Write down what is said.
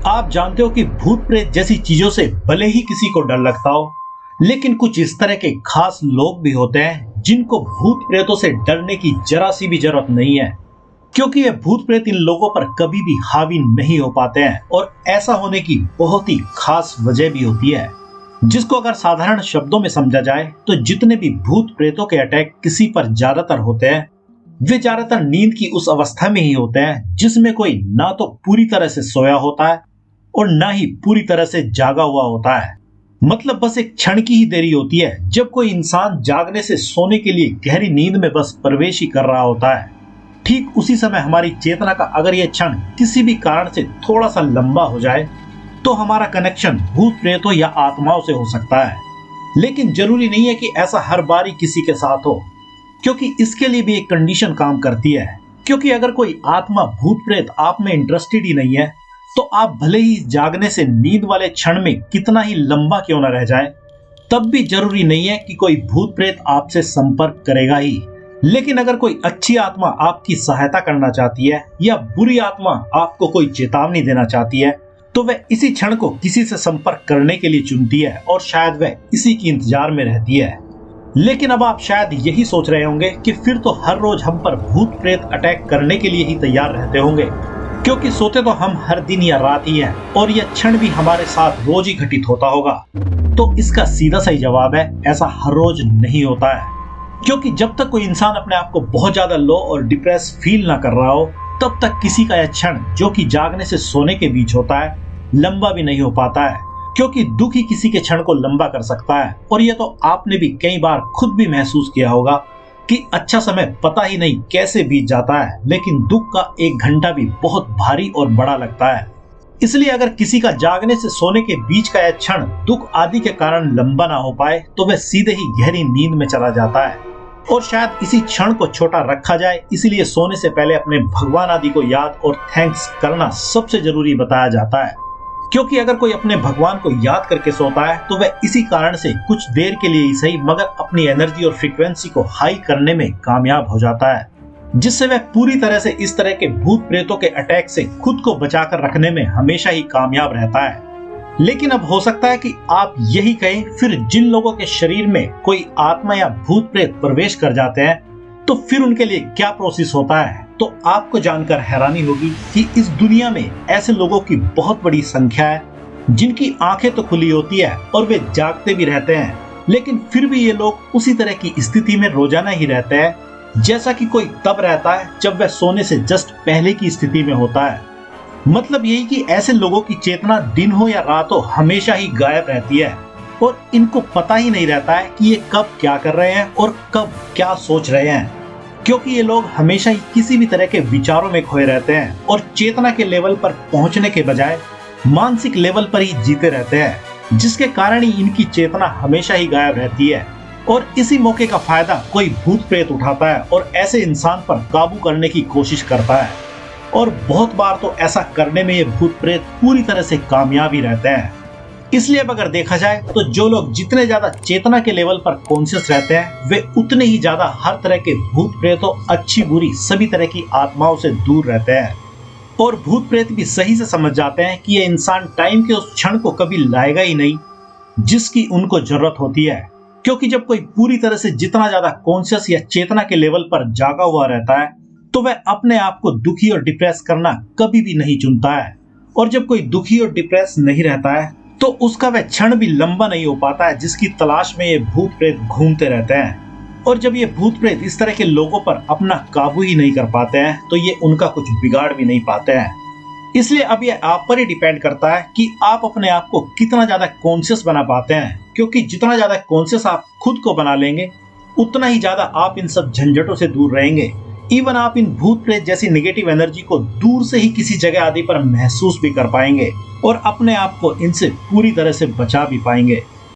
आप जानते हो कि भूत प्रेत जैसी चीजों से भले ही किसी को डर लगता हो, लेकिन कुछ इस तरह के खास लोग भी होते हैं जिनको भूत प्रेतों से डरने की जरा सी भी जरूरत नहीं है, क्योंकि ये भूत प्रेत इन लोगों पर कभी भी हावी नहीं हो पाते हैं। और ऐसा होने की बहुत ही खास वजह भी होती है, जिसको अगर साधारण शब्दों में समझा जाए तो जितने भी भूत प्रेतों के अटैक किसी पर ज्यादातर होते हैं, वे ज्यादातर नींद की उस अवस्था में ही होते हैं जिसमें कोई ना तो पूरी तरह से सोया होता है और ना ही पूरी तरह से जागा हुआ होता है। मतलब बस एक क्षण की ही देरी होती है जब कोई इंसान जागने से सोने के लिए गहरी नींद में बस प्रवेश ही कर रहा होता है। ठीक उसी समय हमारी चेतना का अगर यह क्षण किसी भी कारण से थोड़ा सा लंबा हो जाए तो हमारा कनेक्शन भूत प्रेतों या आत्माओं से हो सकता है। लेकिन जरूरी नहीं है कि ऐसा हर बार ही किसी के साथ हो, क्योंकि इसके लिए भी एक कंडीशन काम करती है। क्योंकि अगर कोई आत्मा भूत प्रेत आप में इंटरेस्टेड ही नहीं है, तो आप भले ही जागने से नींद वाले क्षण में कितना ही लंबा क्यों न रह जाए, तब भी जरूरी नहीं है कि कोई भूत प्रेत आपसे संपर्क करेगा ही। लेकिन अगर कोई अच्छी आत्मा आपकी सहायता करना चाहती है या बुरी आत्मा आपको कोई चेतावनी देना चाहती है, तो वह इसी क्षण को किसी से संपर्क करने के लिए चुनती है और शायद वह इसी की इंतजार में रहती है। लेकिन अब आप शायद यही सोच रहे होंगे कि फिर तो हर रोज हम पर भूत प्रेत अटैक करने के लिए ही तैयार रहते होंगे, क्योंकि सोते तो हम हर दिन या रात ही हैं और यह क्षण भी हमारे साथ रोज ही घटित होता होगा। तो इसका सीधा सही जवाब है, ऐसा हर रोज नहीं होता है। क्योंकि जब तक कोई इंसान अपने आप को बहुत ज्यादा लो और डिप्रेस फील ना कर रहा हो, तब तक किसी का यह क्षण जो कि जागने से सोने के बीच होता है, लंबा भी नहीं हो पाता है। क्योंकि दुख ही किसी के क्षण को लंबा कर सकता है। और यह तो आपने भी कई बार खुद भी महसूस किया होगा कि अच्छा समय पता ही नहीं कैसे बीत जाता है, लेकिन दुख का एक घंटा भी बहुत भारी और बड़ा लगता है। इसलिए अगर किसी का जागने से सोने के बीच का यह क्षण दुख आदि के कारण लंबा ना हो पाए, तो वह सीधे ही गहरी नींद में चला जाता है। और शायद इसी क्षण को छोटा रखा जाए, इसलिए सोने से पहले अपने भगवान आदि को याद और थैंक्स करना सबसे जरूरी बताया जाता है। क्योंकि अगर कोई अपने भगवान को याद करके सोता है, तो वह इसी कारण से कुछ देर के लिए ही सही मगर अपनी एनर्जी और फ्रीक्वेंसी को हाई करने में कामयाब हो जाता है, जिससे वह पूरी तरह से इस तरह के भूत प्रेतों के अटैक से खुद को बचाकर रखने में हमेशा ही कामयाब रहता है। लेकिन अब हो सकता है कि आप यही कहें, फिर जिन लोगों के शरीर में कोई आत्मा या भूत प्रेत प्रवेश कर जाते हैं, तो फिर उनके लिए क्या प्रोसेस होता है। तो आपको जानकर हैरानी होगी कि इस दुनिया में ऐसे लोगों की बहुत बड़ी संख्या है जिनकी आंखें तो खुली होती है और वे जागते भी रहते हैं, लेकिन फिर भी ये लोग उसी तरह की स्थिति में रोजाना ही रहते हैं जैसा कि कोई तब रहता है जब वह सोने से जस्ट पहले की स्थिति में होता है। मतलब यही कि ऐसे लोगों की चेतना दिन हो या रात हो हमेशा ही गायब रहती है और इनको पता ही नहीं रहता है कि ये कब क्या कर रहे हैं और कब क्या सोच रहे हैं, क्योंकि ये लोग हमेशा ही किसी भी तरह के विचारों में खोए रहते हैं और चेतना के लेवल पर पहुंचने के बजाय मानसिक लेवल पर ही जीते रहते हैं, जिसके कारण ही इनकी चेतना हमेशा ही गायब रहती है। और इसी मौके का फायदा कोई भूत प्रेत उठाता है और ऐसे इंसान पर काबू करने की कोशिश करता है। और बहुत बार तो ऐसा करने में ये भूत प्रेत पूरी तरह से कामयाब ही रहते हैं। इसलिए अब अगर देखा जाए तो जो लोग जितने ज्यादा चेतना के लेवल पर कॉन्शियस रहते हैं, वे उतने ही ज्यादा हर तरह के भूत प्रेतों, अच्छी बुरी सभी तरह की आत्माओं से दूर रहते हैं। और भूत प्रेत भी सही से समझ जाते हैं कि ये इंसान टाइम के उस क्षण को कभी लाएगा ही नहीं जिसकी उनको जरूरत होती है। क्योंकि जब कोई पूरी तरह से जितना ज्यादा कॉन्शियस या चेतना के लेवल पर जागा हुआ रहता है, तो वह अपने आप को दुखी और डिप्रेस करना कभी भी नहीं चुनता है। और जब कोई दुखी और डिप्रेस नहीं रहता है, तो उसका वह क्षण भी लंबा नहीं हो पाता है जिसकी तलाश में ये भूत प्रेत घूमते रहते हैं। और जब ये भूत प्रेत इस तरह के लोगों पर अपना काबू ही नहीं कर पाते हैं, तो ये उनका कुछ बिगाड़ भी नहीं पाते हैं। इसलिए अब ये आप पर ही डिपेंड करता है कि आप अपने आप को कितना ज्यादा कॉन्शियस बना पाते हैं। क्योंकि जितना ज्यादा कॉन्शियस आप खुद को बना लेंगे, उतना ही ज्यादा आप इन सब झंझटों से दूर रहेंगे। इवन आप इन भूत प्रेत जैसी नेगेटिव एनर्जी को दूर से ही किसी जगह आदि पर महसूस भी कर पाएंगे और अपने आप को इनसे पूरी तरह से बचा भी पाएंगे।